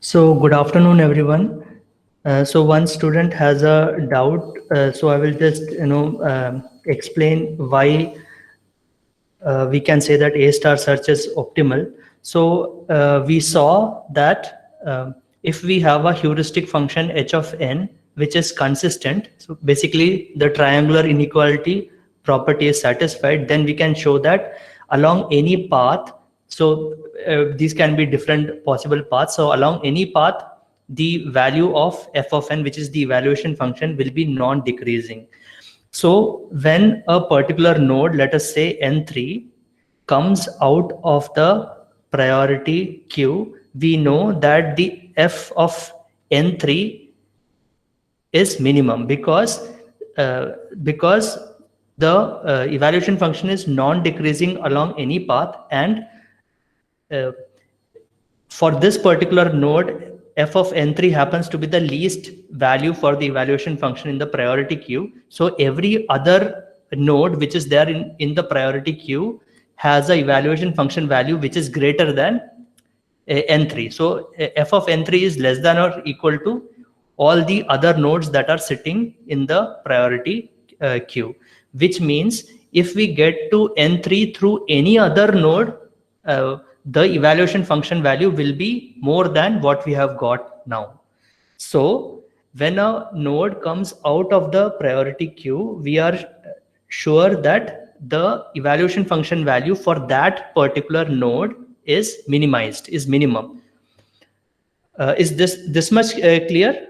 So good afternoon, everyone. So one student has a doubt. So I will just explain why we can say that A star search is optimal. So we saw that if we have a heuristic function h of n which is consistent, so basically the triangular inequality property is satisfied, then we can show that along any path. So these can be different possible paths. So along any path, the value of f of n, which is the evaluation function, will be non-decreasing. So when a particular node, let us say N3, comes out of the priority queue, we know that the f of N3 is minimum because the evaluation function is non-decreasing along any path, and uh, for this particular node, f of n3 happens to be the least value for the evaluation function in the priority queue. So every other node which is there in the priority queue has a evaluation function value which is greater than n3. So f of n3 is less than or equal to all the other nodes that are sitting in the priority queue, which means if we get to n3 through any other node, the evaluation function value will be more than what we have got now. So when a node comes out of the priority queue, we are sure that the evaluation function value for that particular node is minimized, is minimum. Is this much clear?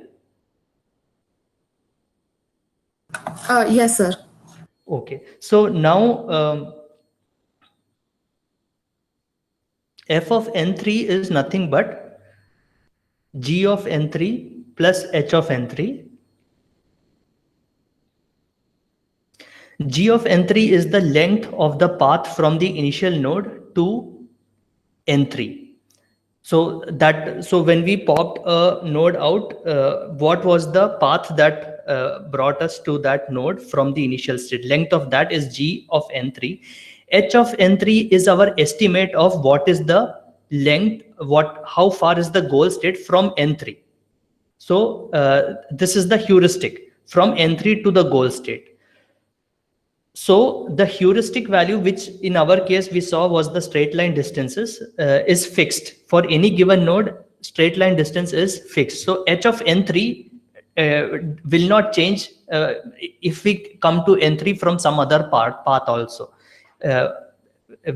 Yes, sir. Okay. So now f of n3 is nothing but g of n3 plus h of n3. G of n3 is the length of the path from the initial node to n3. So when we popped a node out, what was the path that brought us to that node from the initial state? Length of that is g of n3. H of n3 is our estimate of what is the length, how far is the goal state from n3. So this is the heuristic from n3 to the goal state. So the heuristic value, which in our case we saw was the straight line distances, is fixed. For any given node, straight line distance is fixed. So h of n3 will not change if we come to n3 from some other path also. Uh,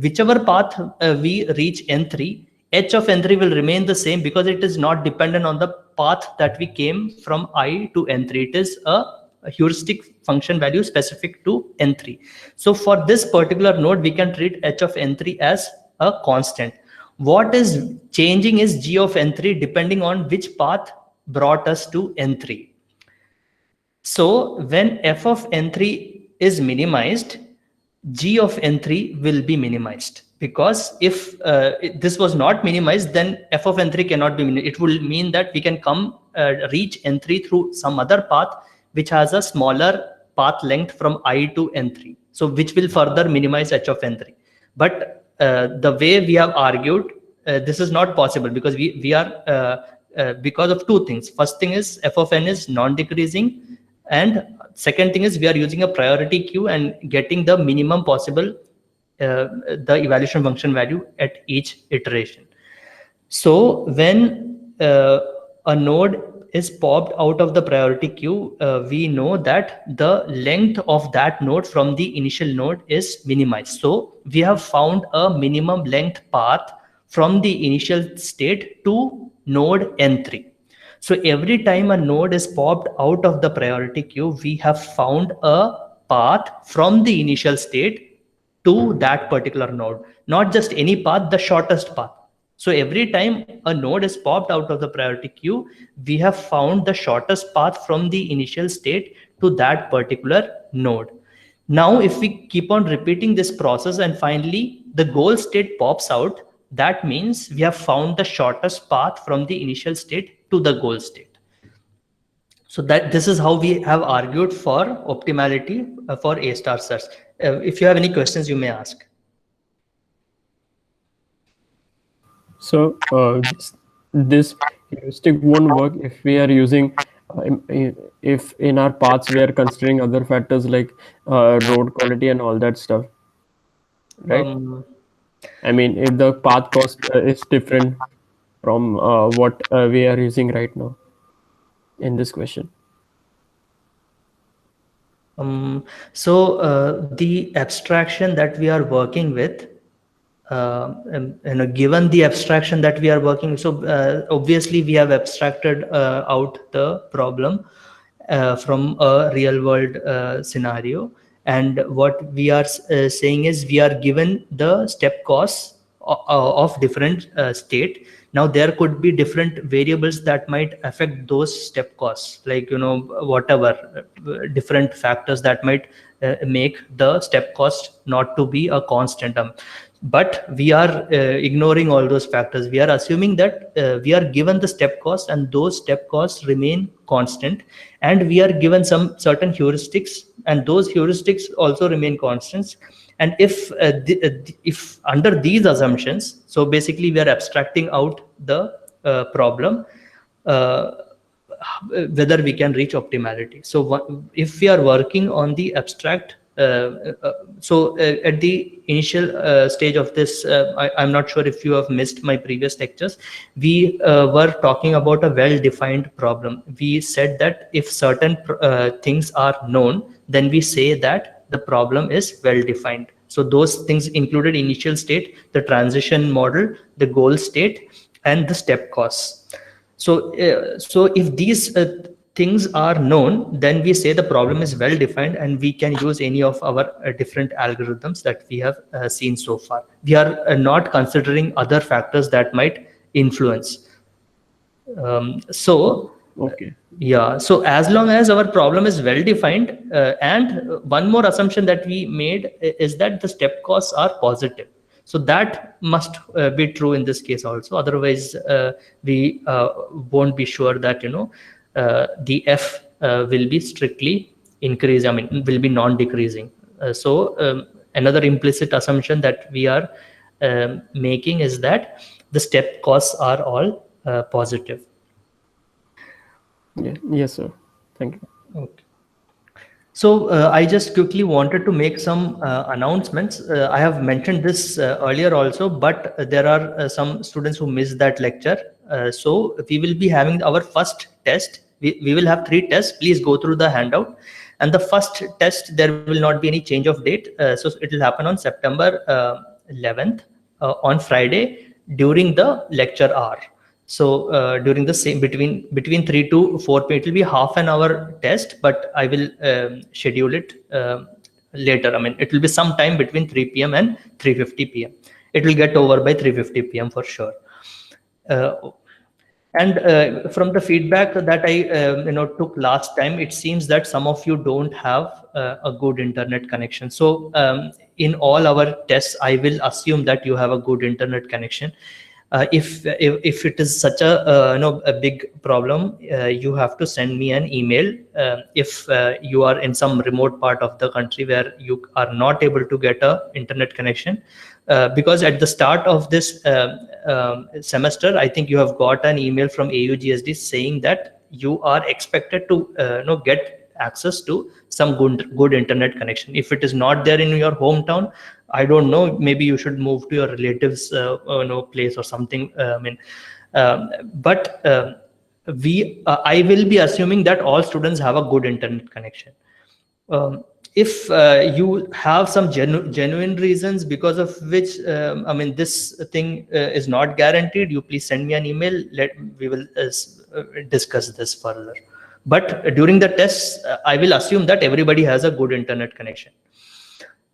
Whichever path we reach n3, h of n3 will remain the same because it is not dependent on the path that we came from I to n3. It is a heuristic function value specific to n3. So for this particular node, we can treat h of n3 as a constant. What is changing is g of n3 depending on which path brought us to n3. So when f of n3 is minimized, g of n3 will be minimized, because if this was not minimized, then f of n3 cannot be minimized. It will mean that we can reach n3 through some other path which has a smaller path length from I to n3, so which will further minimize h of n3. But the way we have argued, this is not possible because we are because of two things. First thing is f of n is non-decreasing, and second thing is we are using a priority queue and getting the minimum possible the evaluation function value at each iteration. So when a node is popped out of the priority queue, we know that the length of that node from the initial node is minimized. So we have found a minimum length path from the initial state to node n3. So every time a node is popped out of the priority queue, we have found a path from the initial state to that particular node, not just any path, the shortest path. So every time a node is popped out of the priority queue, we have found the shortest path from the initial state to that particular node. Now, if we keep on repeating this process and finally the goal state pops out, that means we have found the shortest path from the initial state to the goal state. So that this is how we have argued for optimality for A star search. If you have any questions, you may ask. So this heuristic won't work if we are using if in our paths we are considering other factors like road quality and all that stuff, right? Um, I mean, if the path cost is different from what we are using right now in this question. the abstraction that we are working with, given the abstraction that we are working, so obviously we have abstracted out the problem from a real world scenario, and what we are saying is we are given the step costs of different state. Now there could be different variables that might affect those step costs, like whatever different factors that might make the step cost not to be a constant. But we are ignoring all those factors. We are assuming that we are given the step cost and those step costs remain constant, and we are given some certain heuristics and those heuristics also remain constants. And if under these assumptions, so basically we are abstracting out the problem, uh, whether we can reach optimality. So if we are working on the abstract, at the initial stage of this, I'm not sure if you have missed my previous lectures. We were talking about a well-defined problem. We said that if certain things are known, then we say that the problem is well-defined. So those things included initial state, the transition model, the goal state, and the step costs. So if these things are known, then we say the problem is well defined, and we can use any of our different algorithms that we have seen so far. We are not considering other factors that might influence. So Okay. yeah, so as long as our problem is well defined, and one more assumption that we made is that the step costs are positive. So that must be true in this case also. Otherwise, we won't be sure that the f will be strictly increasing. I mean, will be non-decreasing. Another implicit assumption that we are making is that the step costs are all positive. Yeah. Yes, sir. Thank you. Okay. So I just quickly wanted to make some announcements. I have mentioned this earlier also, but there are some students who missed that lecture. So we will be having our first test. We will have 3 tests. Please go through the handout. And the first test, there will not be any change of date. So it will happen on September 11th on Friday during the lecture hour. So during the same between 3 to 4 p.m. it will be half an hour test, but I will schedule it later. I mean, it will be sometime between 3 p.m. and 3:50 p.m. It will get over by 3:50 p.m. for sure. And from the feedback that I took last time, it seems that some of you don't have a good internet connection. So in all our tests, I will assume that you have a good internet connection. If it is such a big problem, you have to send me an email. If you are in some remote part of the country where you are not able to get a internet connection, because at the start of this semester, I think you have got an email from AUGSD saying that you are expected to get access to some good internet connection. If it is not there in your hometown, I don't know, maybe you should move to your relatives place or something. But I will be assuming that all students have a good internet connection. If you have some genuine reasons because of which I mean this thing is not guaranteed, you please send me an email. We will discuss this further. But during the tests, I will assume that everybody has a good internet connection.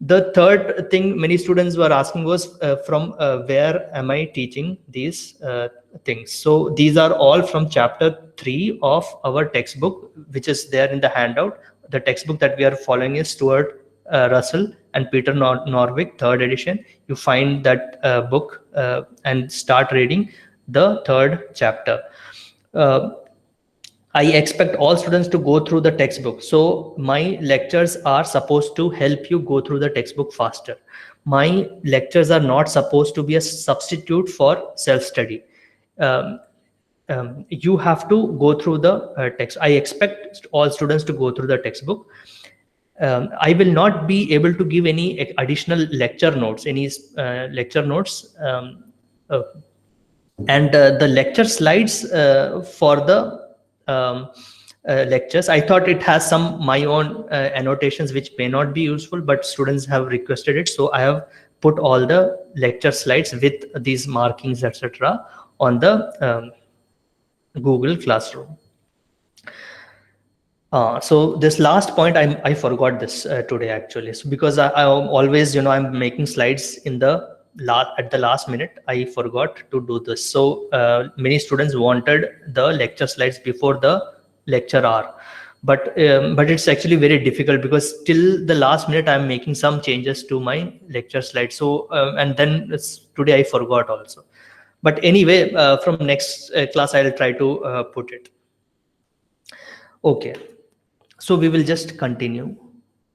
The third thing many students were asking was from where am I teaching these things. So these are all from chapter 3 of our textbook, which is there in the handout. The textbook that we are following is Stuart Russell and Peter Norvig, third edition. You find that book and start reading the third chapter. I expect all students to go through the textbook. So my lectures are supposed to help you go through the textbook faster. My lectures are not supposed to be a substitute for self-study. Um, you have to go through the text. I expect all students to go through the textbook. I will not be able to give any additional lecture notes, lecture notes, and the lecture slides for the lectures. I thought it has some my own annotations which may not be useful, but students have requested it, so I have put all the lecture slides with these markings, etc., on the Google Classroom. So this last point, I forgot this today actually. So because I always, I'm making slides in the at the last minute, I forgot to do this. So many students wanted the lecture slides before the lecture hour, but it's actually very difficult because till the last minute I'm making some changes to my lecture slide. So and then today I forgot also. But anyway, from next class I'll try to put it. Okay. So we will just continue.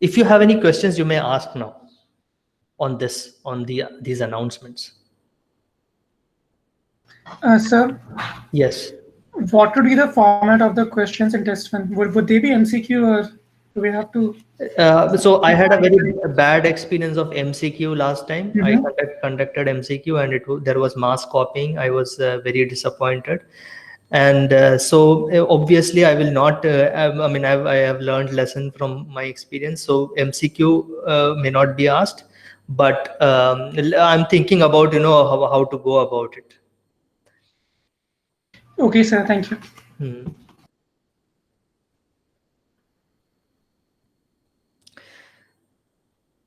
If you have any questions, you may ask now on these announcements. Sir, Yes. what would be the format of the questions in test one? Would they be MCQ or do we have to? So I had a very bad experience of MCQ last time. I conducted MCQ and there was mass copying. I was very disappointed. And so obviously I will not, I have learned lesson from my experience. So MCQ may not be asked, but I'm thinking about, how to go about it. Okay, sir. Thank you.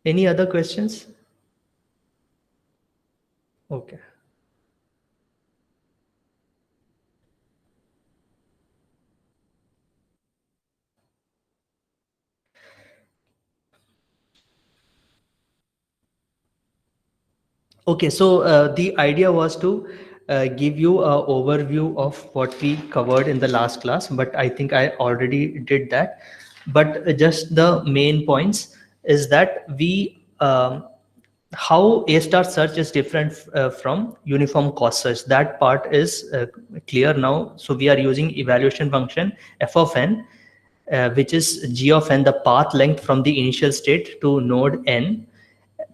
Any other questions? Okay. Okay, so the idea was to give you an overview of what we covered in the last class, but I think I already did that. But just the main points is that how A-star search is different from uniform cost search. That part is clear now. So we are using evaluation function f of n, which is g of n, the path length from the initial state to node n,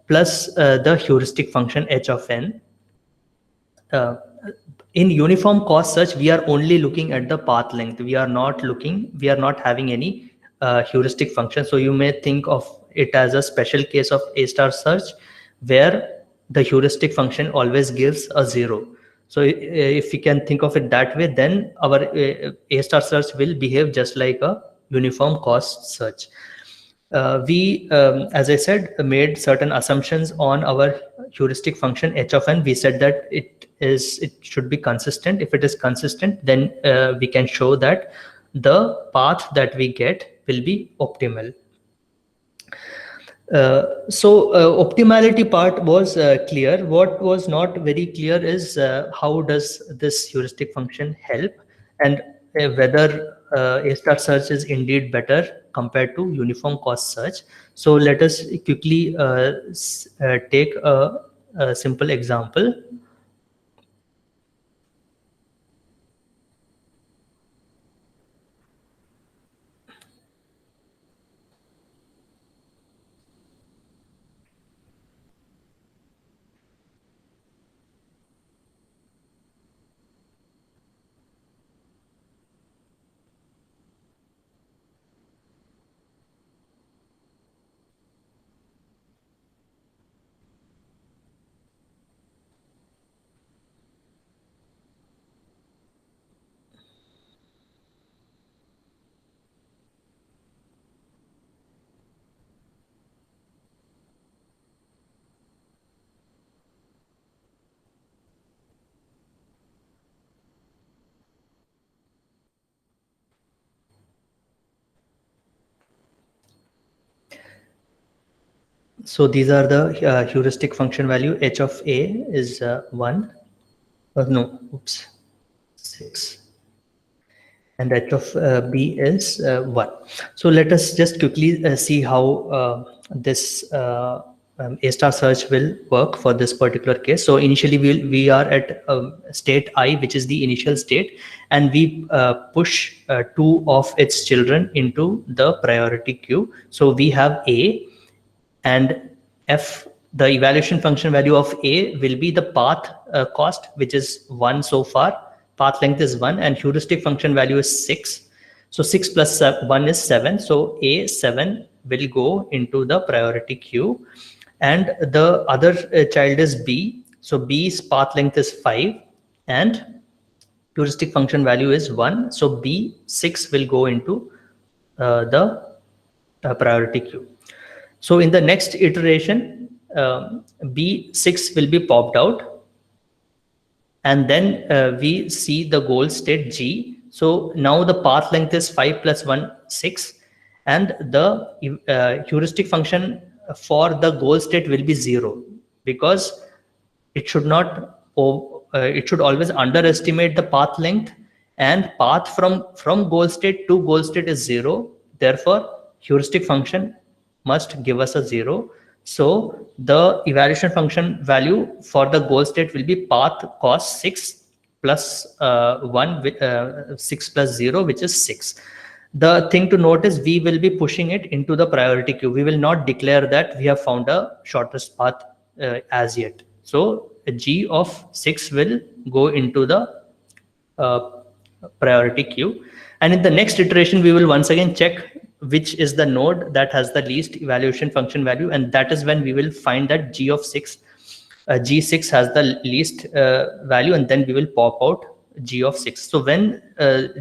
plus the heuristic function h of n. In uniform cost search, we are only looking at the path length. We are not having any heuristic function. So you may think of it as a special case of A-star search where the heuristic function always gives a 0. So if we can think of it that way, then our A-star search will behave just like a uniform cost search. We, as I said, made certain assumptions on our heuristic function h of n. We said that it should be consistent. If it is consistent, then we can show that the path that we get will be optimal. So optimality part was clear. What was not very clear is how does this heuristic function help, and whether A-star search is indeed better compared to uniform cost search. So let us quickly take a simple example. So these are the heuristic function value. H of A is 1. No, oops, 6. And h of B is 1. So let us just quickly see how this A star search will work for this particular case. So initially we are at state I, which is the initial state, and we push two of its children into the priority queue. So we have A, and F, the evaluation function value of A will be the path cost, which is 1 so far. Path length is 1, and heuristic function value is 6. So 6 plus 1 is 7. So A7 will go into the priority queue. And the other child is B. So B's path length is 5, and heuristic function value is 1. So B6 will go into the priority queue. So in the next iteration, B6 will be popped out, and then we see the goal state G. So now the path length is 5 plus 1, 6, and the heuristic function for the goal state will be 0, because it should not, it should always underestimate the path length, and path from goal state to goal state is 0. Therefore, heuristic function must give us a 0. So the evaluation function value for the goal state will be path cost 6 plus 6 plus 0, which is 6. The thing to note is we will be pushing it into the priority queue. We will not declare that we have found a shortest path as yet. So a G of 6 will go into the priority queue. And in the next iteration, we will once again check which is the node that has the least evaluation function value. And that is when we will find that G of 6, G6 has the least value, and then we will pop out G of 6. So when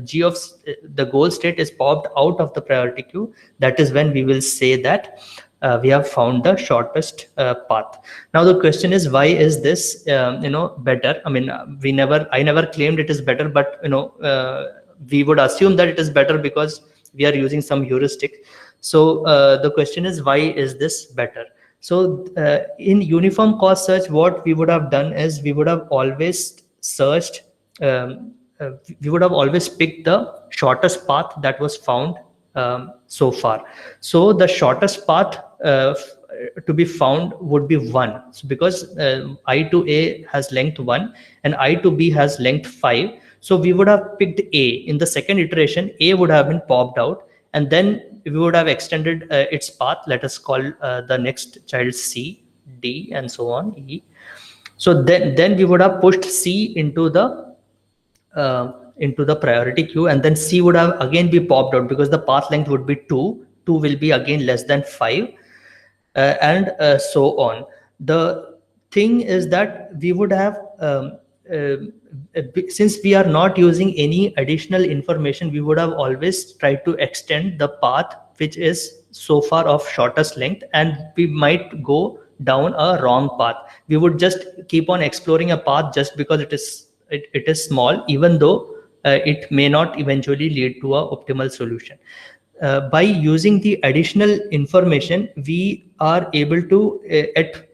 G of the goal state is popped out of the priority queue, that is when we will say that we have found the shortest path. Now the question is, why is this better? I mean, I never claimed it is better, but we would assume that it is better because we are using some heuristic. So the question is, why is this better? So in uniform cost search, what we would have done is we would have always searched, we would have always picked the shortest path that was found so far. So the shortest path to be found would be 1. So because I to A has length 1 and I to B has length 5, so we would have picked A. In the second iteration, A would have been popped out, and then we would have extended its path. Let us call the next child C, D, and so on, E. So then we would have pushed C into the priority queue, and then C would have again be popped out because the path length would be 2. 2 will be again less than 5, and so on. The thing is that we would have, since we are not using any additional information, we would have always tried to extend the path which is so far of shortest length, and we might go down a wrong path. We would just keep on exploring a path just because it is small, even though it may not eventually lead to an optimal solution. By using the additional information, we are able to, at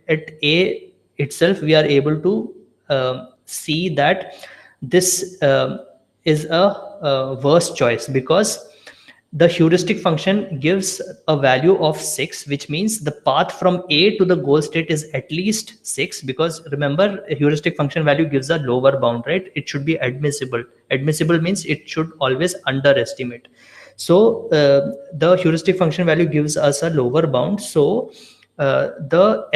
A itself, we are able to see that this is a worse choice, because the heuristic function gives a value of 6, which means the path from A to the goal state is at least 6, because remember, a heuristic function value gives a lower bound, right? It should be admissible. Admissible means it should always underestimate. So the heuristic function value gives us a lower bound. So the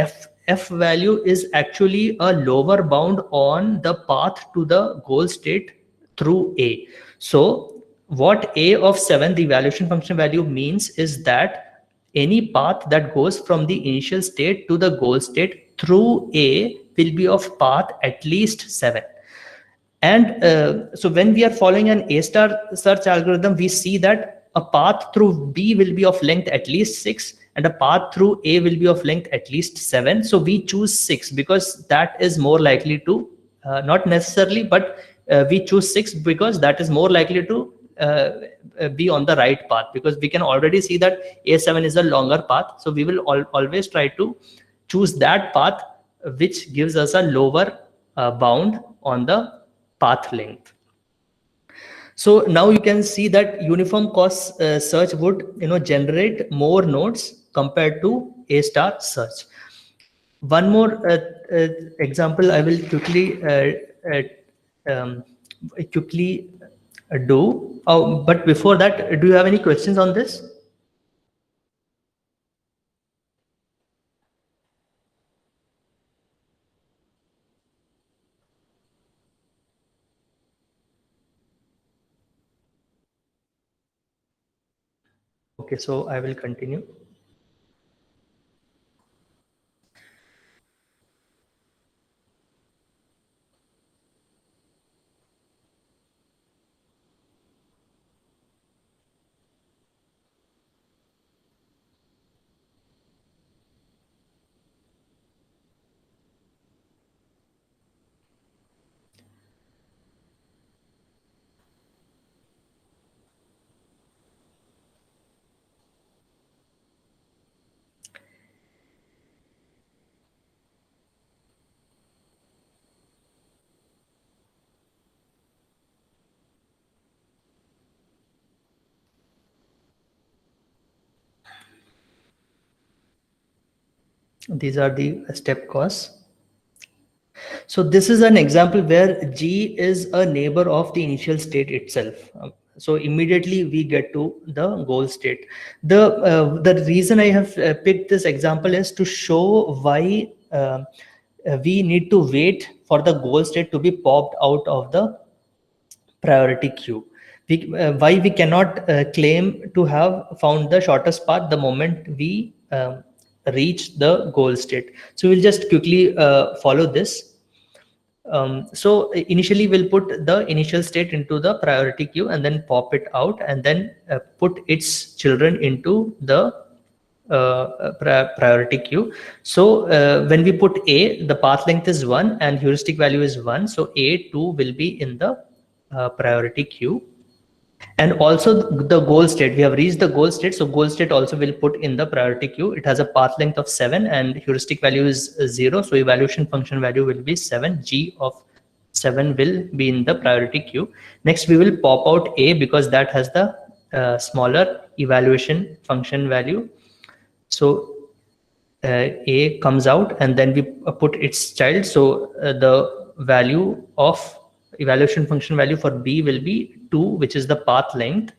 F value is actually a lower bound on the path to the goal state through A. So what A of 7, the evaluation function value, means is that any path that goes from the initial state to the goal state through A will be of path at least 7. And so when we are following an A star search algorithm, we see that a path through B will be of length at least 6, and a path through A will be of length at least 7. So we choose 6 because that is more likely to, not necessarily, but we choose 6 because that is more likely to be on the right path, because we can already see that A7 is a longer path. So we will always try to choose that path which gives us a lower bound on the path length. So now you can see that uniform cost search would generate more nodes compared to A star search. One more example I will quickly um, do. Oh, but before that, do you have any questions on this? Okay, so I will continue. These are the step costs. So this is an example where G is a neighbor of the initial state itself. So immediately we get to the goal state. The reason I have picked this example is to show why we need to wait for the goal state to be popped out of the priority queue. Why we cannot claim to have found the shortest path the moment we reach the goal state. So we'll just quickly follow this. So initially we'll put the initial state into the priority queue and then pop it out and then put its children into the priority queue. So when we put A, the path length is 1 and heuristic value is 1. So A2 will be in the priority queue. And also the goal state, we have reached the goal state. So goal state also will put in the priority queue. It has a path length of 7 and heuristic value is 0. So evaluation function value will be 7. G of 7 will be in the priority queue. Next, we will pop out A because that has the smaller evaluation function value. So A comes out and then we put its child. So the value of evaluation function value for B will be 2, which is the path length.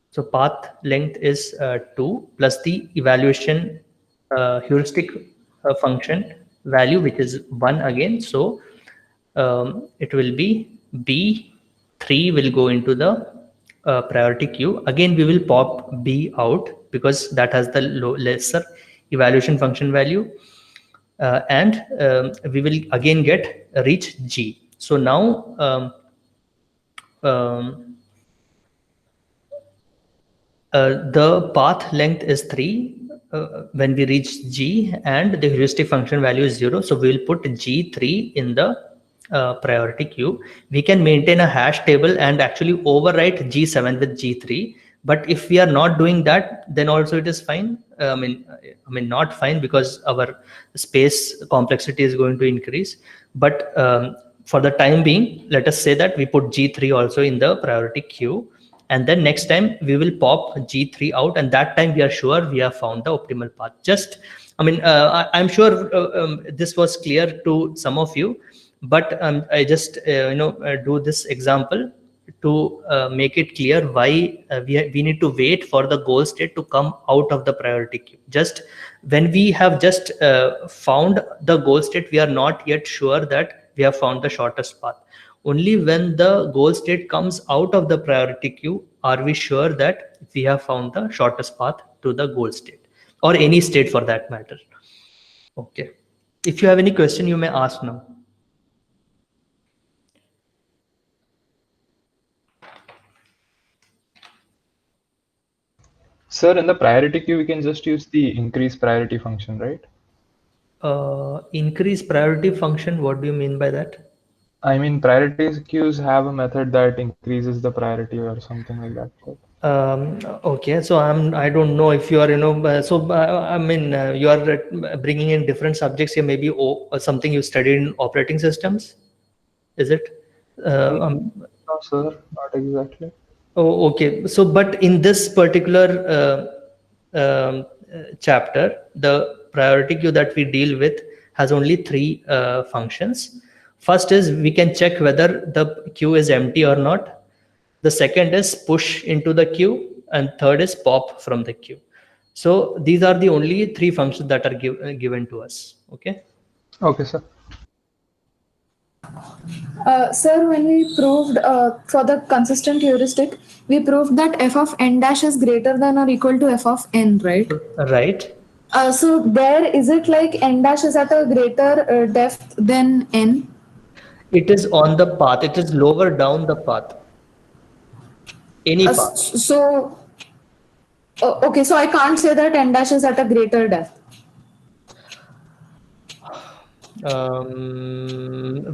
So path length is 2 plus the evaluation heuristic function value, which is 1 again. So it will be B3 will go into the priority queue. Again, we will pop B out because that has the lesser evaluation function value. And we will again get reach G. So now the path length is 3 when we reach G and the heuristic function value is 0. So we will put G3 in the priority queue. We can maintain a hash table and actually overwrite G7 with G3. But if we are not doing that, then also it is fine. I mean, not fine because our space complexity is going to increase. But for the time being, let us say that we put G3 also in the priority queue. And then next time we will pop G3 out, and that time we are sure we have found the optimal path. I'm sure this was clear to some of you, but I just do this example to make it clear why we need to wait for the goal state to come out of the priority queue. Just when we have just found the goal state, we are not yet sure that we have found the shortest path. Only when the goal state comes out of the priority queue are we sure that we have found the shortest path to the goal state, or any state for that matter. Okay. If you have any question, you may ask now. Sir, in the priority queue, we can just use the increase priority function, right? Increase priority function, what do you mean by that? I mean, priority queues have a method that increases the priority or something like that. Okay, so I don't know if you are, you are bringing in different subjects here, maybe something you studied in operating systems, is it? No, sir, not exactly. Oh, okay. So, but in this particular chapter, the priority queue that we deal with has only three functions. First is we can check whether the queue is empty or not. The second is push into the queue, and third is pop from the queue. So these are the only three functions that are given to us. Okay. Okay, sir. Sir, when we proved for the consistent heuristic, we proved that f of n dash is greater than or equal to f of n, right? Right. So there, is it like n dash is at a greater depth than n? It is on the path. It is lower down the path. Any path. So, okay, so I can't say that n dash is at a greater depth.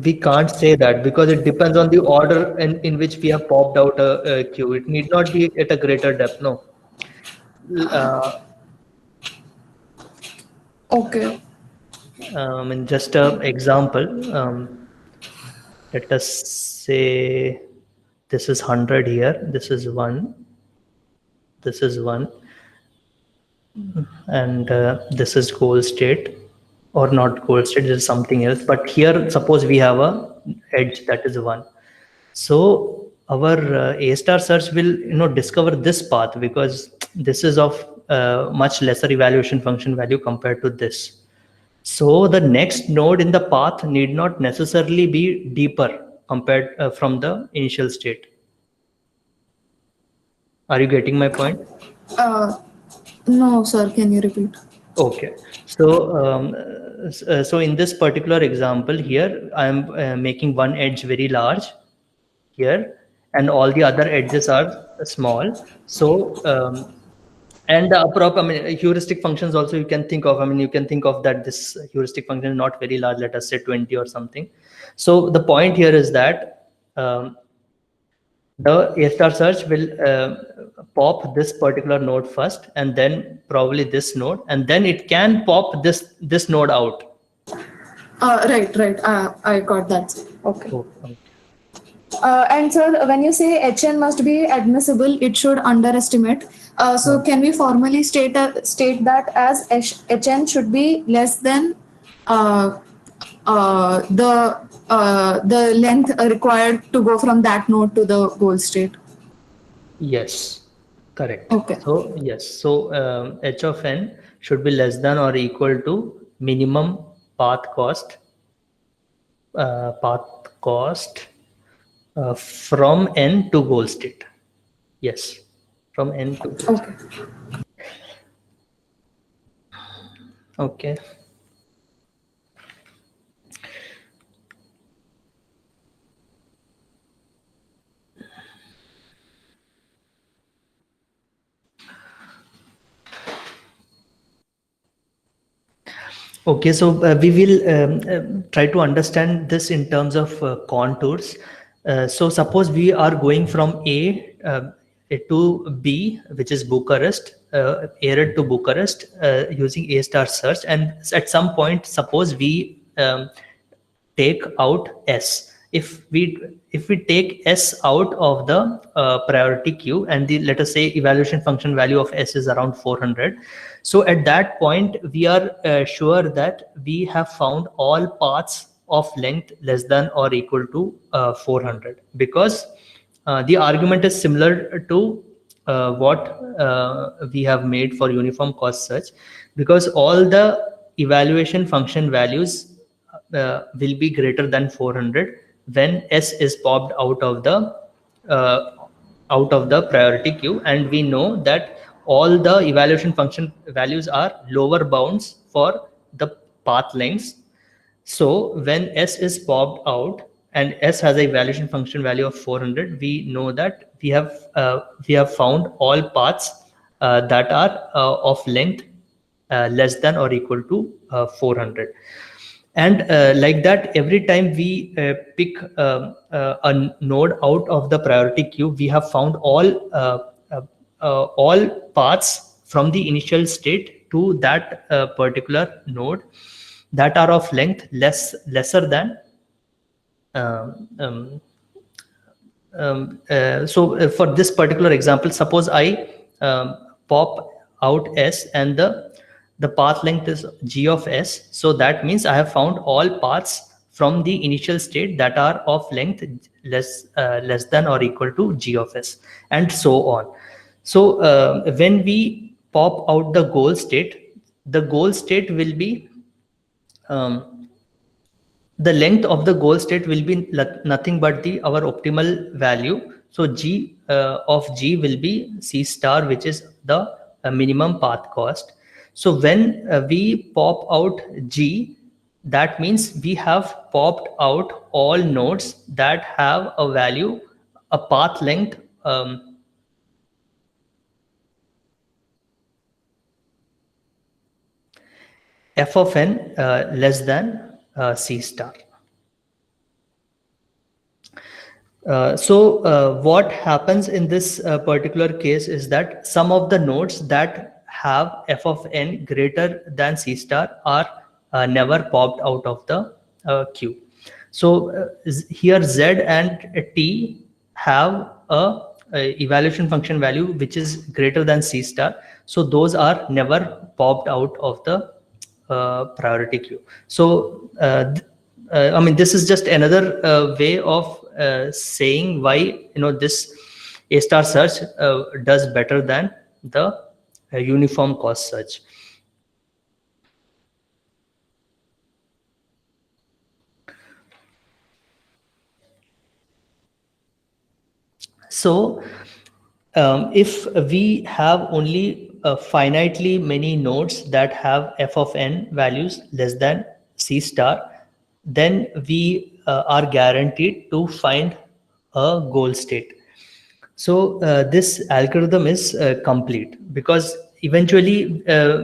We can't say that because it depends on the order in which we have popped out a queue. It need not be at a greater depth. No. Okay. In just an example, let us say this is 100 here. This is 1. This is 1. And this is goal state, or not goal state, this is something else. But here, suppose we have a edge that is 1. So our A star search will discover this path because this is of much lesser evaluation function value compared to this. So the next node in the path need not necessarily be deeper compared from the initial state. Are you getting my point? No, sir. Can you repeat? Okay. So in this particular example here, I am making one edge very large here, and all the other edges are small. So and the heuristic functions also you can think of. You can think of that this heuristic function is not very large. Let us say 20 or something. So the point here is that the A star search will pop this particular node first, and then probably this node, and then it can pop this node out. Right. I got that. Okay. Okay. And sir, when you say HN must be admissible, it should underestimate. So can we formally state that as HN should be less than the length required to go from that node to the goal state? Yes, correct. Okay. So yes, so h of n should be less than or equal to minimum path cost from n to goal state. Yes, from n to goal Okay. state. Okay. Okay, so we will try to understand this in terms of contours. So suppose we are going from A to B, which is Bucharest, arid to Bucharest, using A star search, and at some point, suppose we take out S. If we take S out of the priority queue, and let us say evaluation function value of S is around 400. So at that point, we are sure that we have found all paths of length less than or equal to 400, because the argument is similar to what we have made for uniform cost search, because all the evaluation function values will be greater than 400 when S is popped out of the priority queue, and we know that all the evaluation function values are lower bounds for the path lengths. So when S is popped out and S has a evaluation function value of 400, we know that we have found all paths that are of length less than or equal to 400. And like that, every time we pick a node out of the priority queue, we have found all paths from the initial state to that particular node that are of length lesser than. So for this particular example, suppose I pop out S, and the the path length is g of s. So that means I have found all paths from the initial state that are of length less than or equal to g of s, and so on. So when we pop out the goal state will be the length of the goal state will be nothing but our optimal value. So g of g will be c star, which is the minimum path cost. So when we pop out g, that means we have popped out all nodes that have a value, a path length f of n less than c star. So what happens in this particular case is that some of the nodes that have f of n greater than c star are never popped out of the queue. So here z and t have a evaluation function value which is greater than c star. So those are never popped out of the priority queue. So I mean, this is just another way of saying why this A star search does better than the uniform cost search. So if we have only finitely many nodes that have f of n values less than c star, then we are guaranteed to find a goal state. So this algorithm is complete, because eventually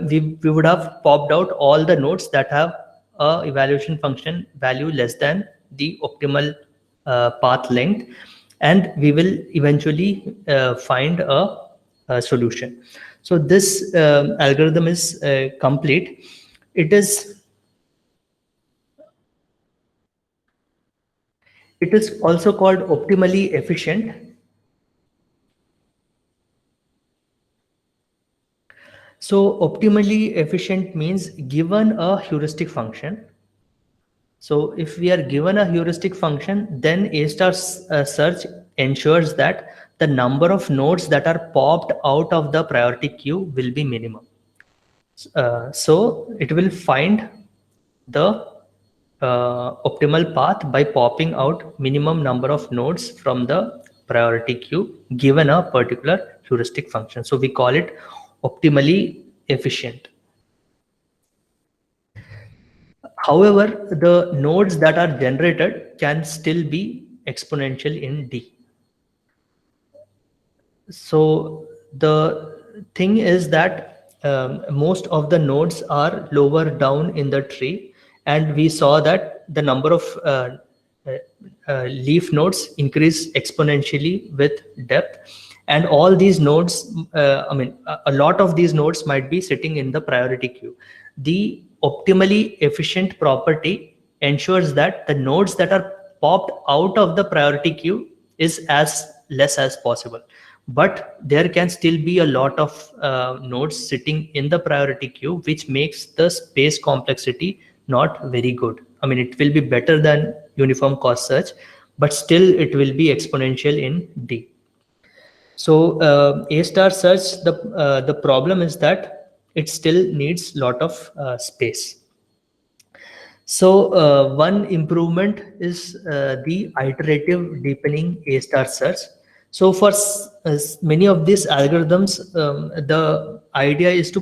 we would have popped out all the nodes that have a evaluation function value less than the optimal path length, and we will eventually find a solution. So this algorithm is complete. It is also called optimally efficient. So optimally efficient means given a heuristic function. So if we are given a heuristic function, then A star search ensures that the number of nodes that are popped out of the priority queue will be minimum. So it will find the optimal path by popping out minimum number of nodes from the priority queue given a particular heuristic function. So we call it optimally efficient. However, the nodes that are generated can still be exponential in D. So the thing is that most of the nodes are lower down in the tree, and we saw that the number of leaf nodes increase exponentially with depth, and all these nodes, I mean, a lot of these nodes might be sitting in the priority queue. The optimally efficient property ensures that the nodes that are popped out of the priority queue is as less as possible, but there can still be a lot of nodes sitting in the priority queue, which makes the space complexity not very good. I mean, it will be better than uniform cost search, but still it will be exponential in D. So A star search, the problem is that it still needs lot of space. So one improvement is the iterative deepening A star search. So for many of these algorithms, the idea is to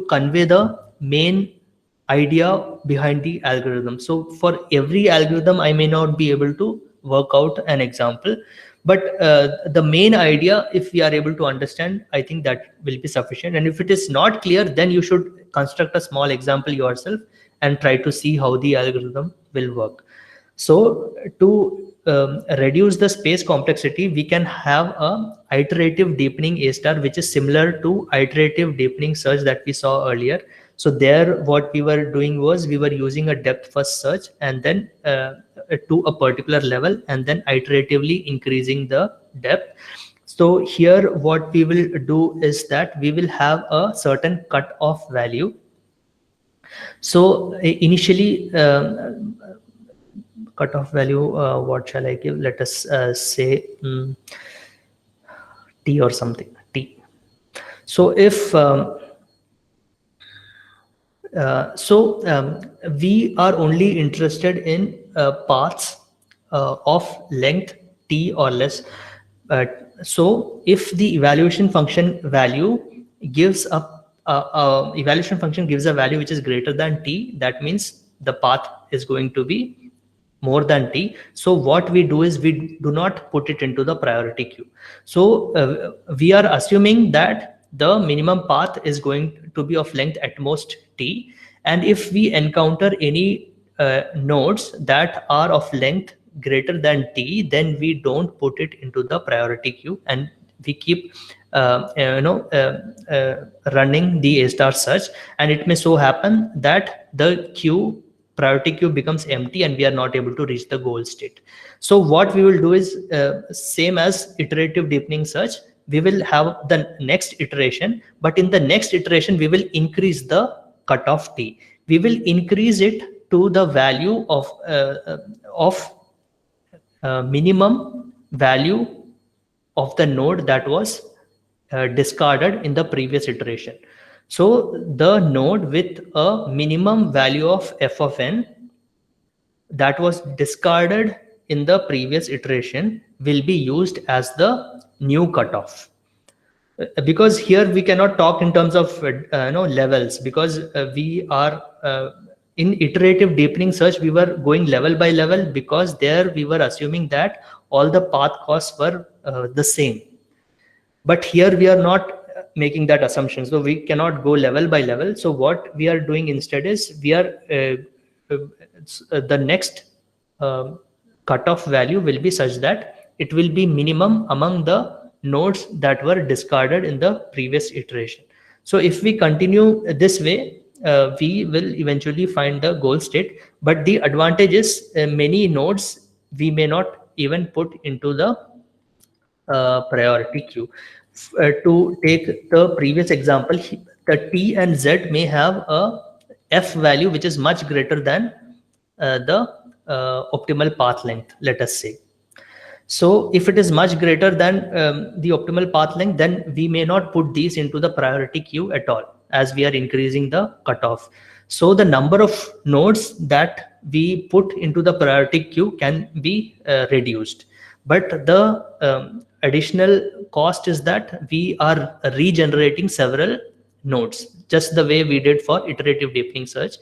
convey the main idea behind the algorithm. So for every algorithm, I may not be able to work out an example, but the main idea, if we are able to understand, I think that will be sufficient. And if it is not clear, then you should construct a small example yourself and try to see how the algorithm will work. So to reduce the space complexity, we can have a iterative deepening A star, which is similar to iterative deepening search that we saw earlier. So there, what we were doing was we were using a depth first search and then to a particular level, and then iteratively increasing the depth. So here what we will do is that we will have a certain cutoff value. So initially cutoff value, what shall I give? Let us say t or something, t. So if we are only interested in paths of length t or less. So if the evaluation function value gives evaluation function gives a value which is greater than t, that means the path is going to be more than t. So what we do is we do not put it into the priority queue. So we are assuming that the minimum path is going to be of length at most t, and if we encounter any nodes that are of length greater than t, then we don't put it into the priority queue, and we keep running the A star search, and it may so happen that the priority queue becomes empty and we are not able to reach the goal state. So what we will do is same as iterative deepening search, we will have the next iteration, but in the next iteration we will increase the cutoff t. We will increase it to the value of minimum value of the node that was discarded in the previous iteration. So the node with a minimum value of f of n that was discarded in the previous iteration will be used as the new cutoff. Because here we cannot talk in terms of levels, because we are in iterative deepening search, we were going level by level, because there we were assuming that all the path costs were the same. But here we are not making that assumption, so we cannot go level by level. So what we are doing instead is we are the next cutoff value will be such that it will be minimum among the nodes that were discarded in the previous iteration. So if we continue this way, we will eventually find the goal state. But the advantage is many nodes we may not even put into the priority queue. To take the previous example, the t and z may have a f value which is much greater than the optimal path length, let us say. So if it is much greater than the optimal path length, then we may not put these into the priority queue at all, as we are increasing the cutoff. So the number of nodes that we put into the priority queue can be reduced. But the additional cost is that we are regenerating several nodes, just the way we did for iterative deepening search.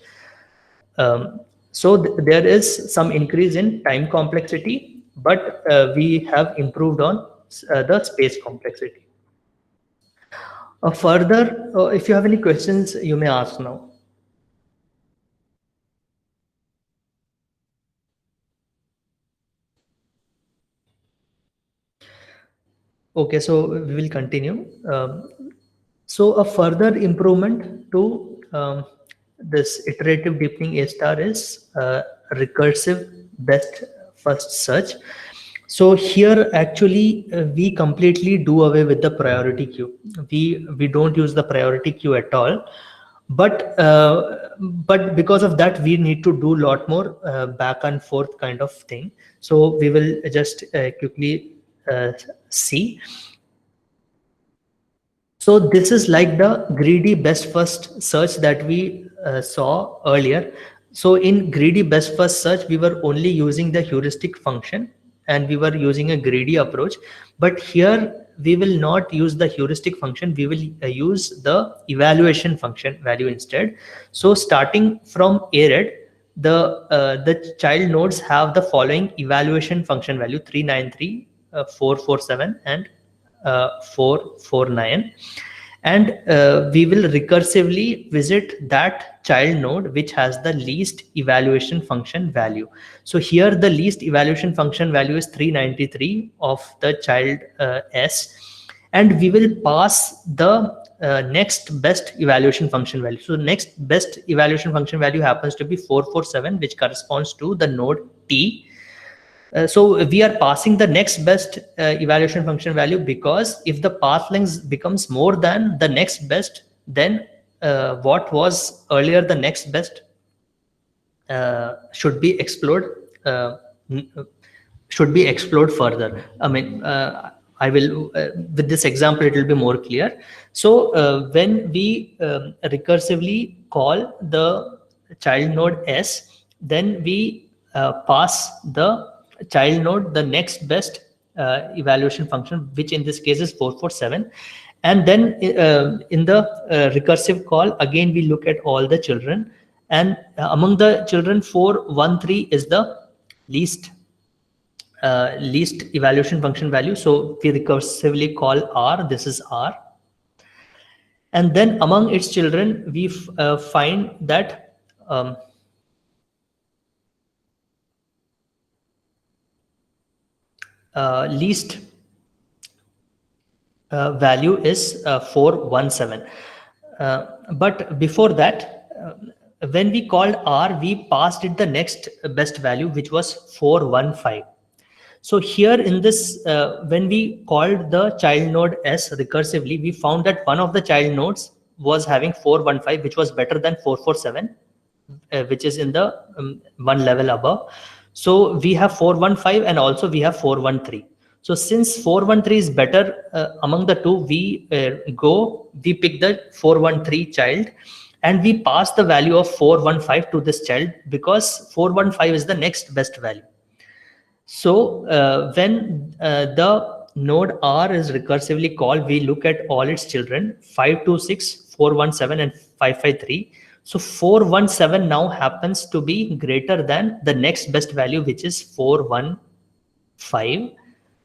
So there is some increase in time complexity, but we have improved on the space complexity. Further, if you have any questions, you may ask now. Okay, so we will continue. So a further improvement to this iterative deepening A star is recursive best first search. So here actually we completely do away with the priority queue. We don't use the priority queue at all. But because of that, we need to do a lot more back and forth kind of thing. So we will just quickly see. So this is like the greedy best first search that we saw earlier. So in greedy best first search, we were only using the heuristic function and we were using a greedy approach. But here we will not use the heuristic function. We will use the evaluation function value instead. So starting from ARED, the child nodes have the following evaluation function value: 393, 447, and 449. And we will recursively visit that child node which has the least evaluation function value. So here the least evaluation function value is 393 of the child S, and we will pass the next best evaluation function value. So next best evaluation function value happens to be 447, which corresponds to the node T. So we are passing the next best evaluation function value, because if the path length becomes more than the next best, then what was earlier the next best should be explored further. I mean, I will with this example it will be more clear. So when we recursively call the child node S, then we pass the child node the next best evaluation function, which in this case is 447. And then in the recursive call, again we look at all the children, and among the children 413 is the least evaluation function value. So we recursively call R, this is R. And then among its children, we find that least value is 417. But before that, when we called R, we passed it the next best value, which was 415. So here in this, when we called the child node S recursively, we found that one of the child nodes was having 415, which was better than 447, which is in the one level above. So we have 415 and also we have 413. So since 413 is better among the two, we pick the 413 child, and we pass the value of 415 to this child, because 415 is the next best value. So when the node R is recursively called, we look at all its children, 526, 417 and 553. So 417 now happens to be greater than the next best value, which is 415.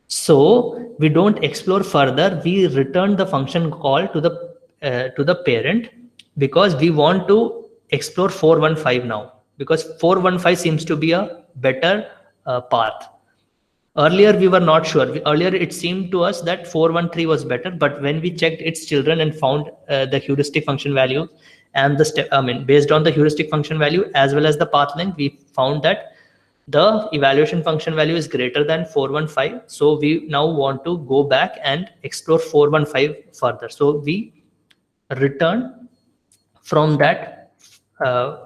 So we don't explore further. We return the function call to the parent, because we want to explore 415 now, because 415 seems to be a better path. Earlier we were not sure. Earlier it seemed to us that 413 was better, but when we checked its children and found the heuristic function value and the step, based on the heuristic function value as well as the path length, we found that the evaluation function value is greater than 415. So we now want to go back and explore 415 further. So we return from that a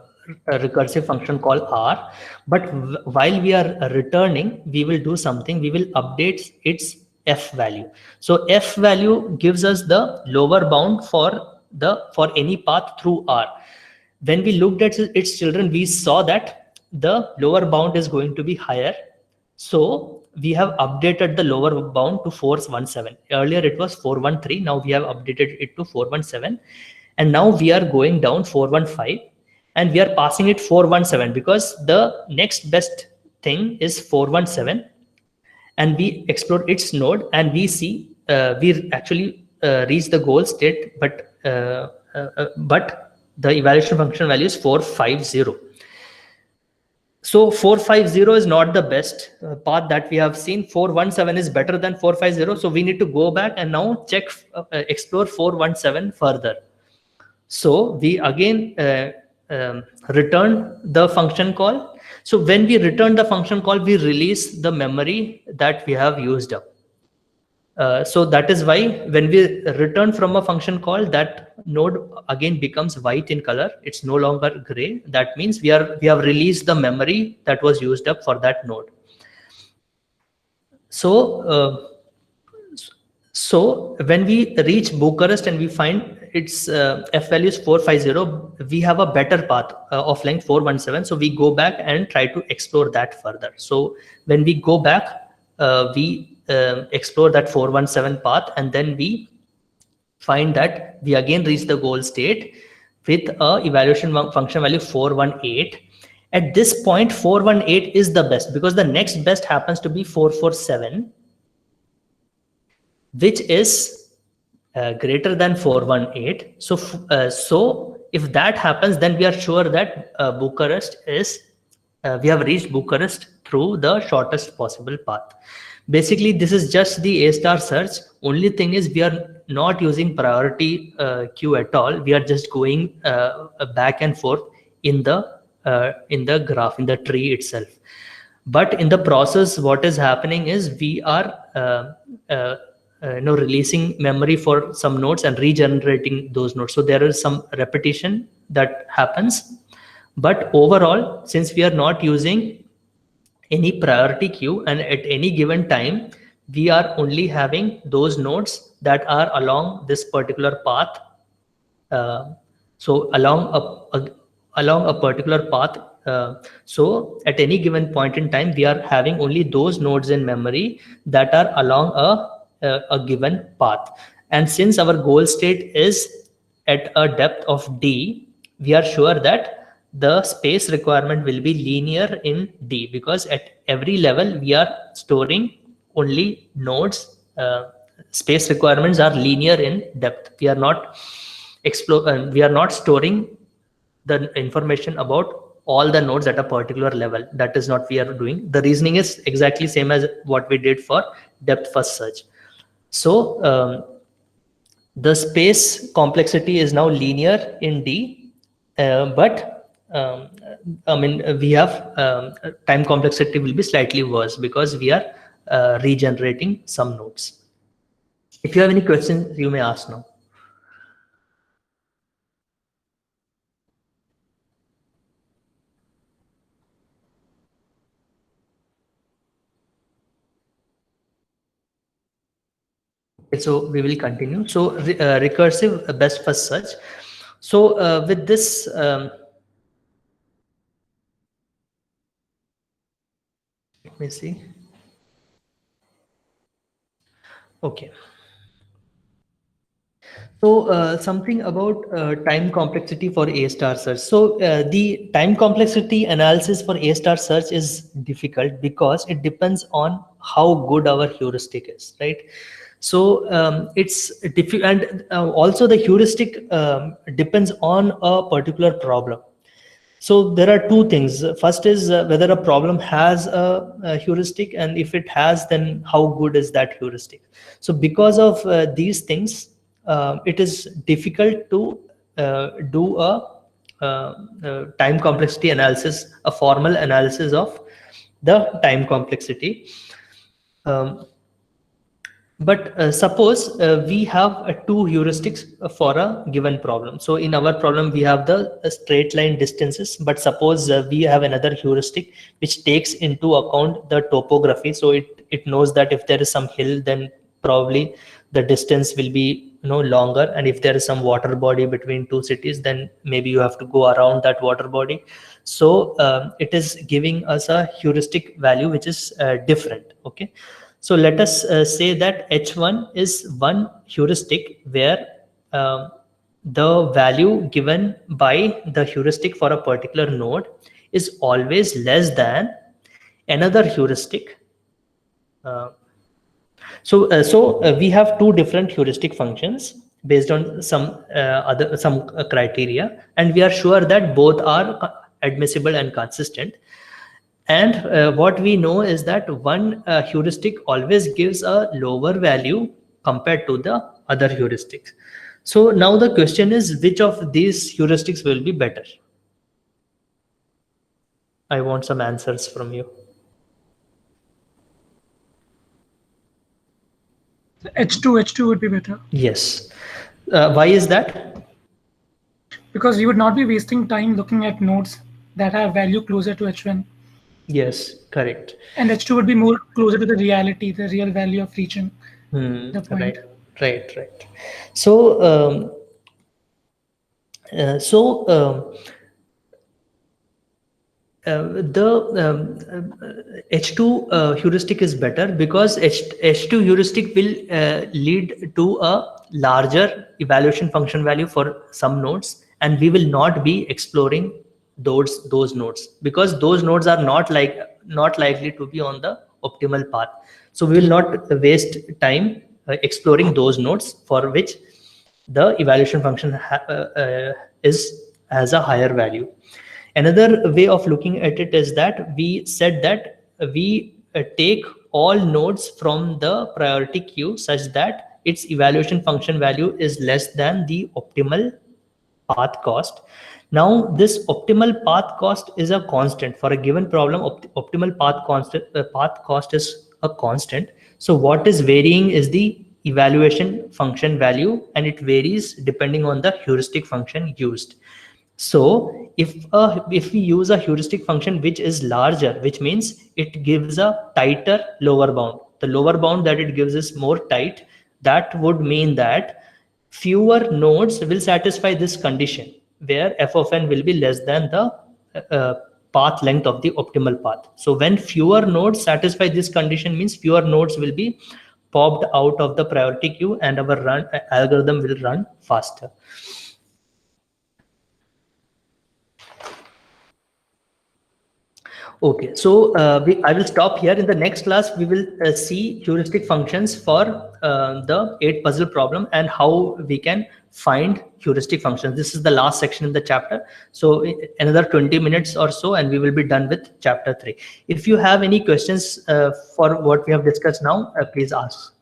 recursive function called R. But while we are returning, we will do something. We will update its F value. So F value gives us the lower bound for any path through R. When we looked at its children, we saw that the lower bound is going to be higher. So we have updated the lower bound to 417. Earlier it was 413. Now we have updated it to 417. And now we are going down 415. And we are passing it 417, because the next best thing is 417. And we explore its node, and we see we actually reach the goal state, but the evaluation function value is 450. So 450 is not the best path that we have seen. 417 is better than 450. So we need to go back and now check, explore 417 further. So we again return the function call. So when we return the function call, we release the memory that we have used up. So that is why when we return from a function call, that node again becomes white in color. It's no longer gray. That means we have released the memory that was used up for that node. So when we reach Bucharest and we find its F value is 450, we have a better path of length 417. So we go back and try to explore that further. So when we go back, we explore that 417 path, and then we find that we again reach the goal state with a evaluation function value 418. At this point, 418 is the best, because the next best happens to be 447, which is greater than 418. So if that happens, then we are sure that Bucharest is, we have reached Bucharest through the shortest possible path. Basically, this is just the A* search. Only thing is we are not using priority queue at all. We are just going back and forth in the graph, in the tree itself. But in the process, what is happening is we are releasing memory for some nodes and regenerating those nodes. So there is some repetition that happens. But overall, since we are not using any priority queue, and at any given time, we are only having those nodes that are along this particular path. So along a particular path. So at any given point in time, we are having only those nodes in memory that are along a given path. And since our goal state is at a depth of d, we are sure that the space requirement will be linear in d, because at every level we are storing only nodes. Space requirements are linear in depth. We are not we are not storing the information about all the nodes at a particular level. That is not we are doing. The reasoning is exactly same as what we did for depth first search. So the space complexity is now linear in D, but we have time complexity will be slightly worse because we are regenerating some nodes. If you have any questions, you may ask now. Okay, so we will continue. So recursive best first search. So with this, let me see. Okay. So something about time complexity for A star search. So the time complexity analysis for A star search is difficult because it depends on how good our heuristic is, right? So it's difficult, and also the heuristic depends on a particular problem. So there are two things. First is whether a problem has a heuristic, and if it has, then how good is that heuristic? So because of these things, it is difficult to do a time complexity analysis, a formal analysis of the time complexity. But suppose we have two heuristics for a given problem. So in our problem, we have the straight line distances, but suppose we have another heuristic which takes into account the topography. So it knows that if there is some hill, then probably the distance will be longer. And if there is some water body between two cities, then maybe you have to go around that water body. So it is giving us a heuristic value which is different. Okay. So let us say that H1 is one heuristic where the value given by the heuristic for a particular node is always less than another heuristic. So we have two different heuristic functions based on some criteria, and we are sure that both are admissible and consistent. And what we know is that one heuristic always gives a lower value compared to the other heuristics. So now the question is, which of these heuristics will be better? I want some answers from you. H2 would be better. Yes. Why is that? Because you would not be wasting time looking at nodes that have value closer to H1. Yes, correct. And H2 would be more closer to the reality, the real value of reaching the point. Right. So the H2 heuristic is better because H2 heuristic will lead to a larger evaluation function value for some nodes, and we will not be exploring those nodes because those nodes are not likely to be on the optimal path. So we will not waste time exploring those nodes for which the evaluation function has a higher value. Another way of looking at it is that we said that we take all nodes from the priority queue such that its evaluation function value is less than the optimal path cost. Now this optimal path cost is a constant for a given problem. Optimal path cost is a constant. So what is varying is the evaluation function value, and it varies depending on the heuristic function used. So if we use a heuristic function which is larger, which means it gives a tighter lower bound, the lower bound that it gives is more tight, that would mean that fewer nodes will satisfy this condition where f of n will be less than the path length of the optimal path. So when fewer nodes satisfy this condition, means fewer nodes will be popped out of the priority queue and our algorithm will run faster. Okay, so I will stop here. In the next class, we will see heuristic functions for the 8 puzzle problem and how we can find heuristic functions. This is the last section in the chapter. So another 20 minutes or so, and we will be done with chapter 3. If you have any questions for what we have discussed now, please ask.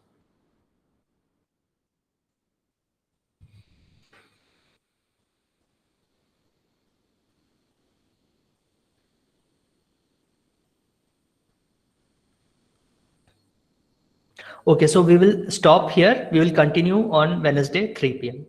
Okay, so we will stop here. We will continue on Wednesday, 3 p.m.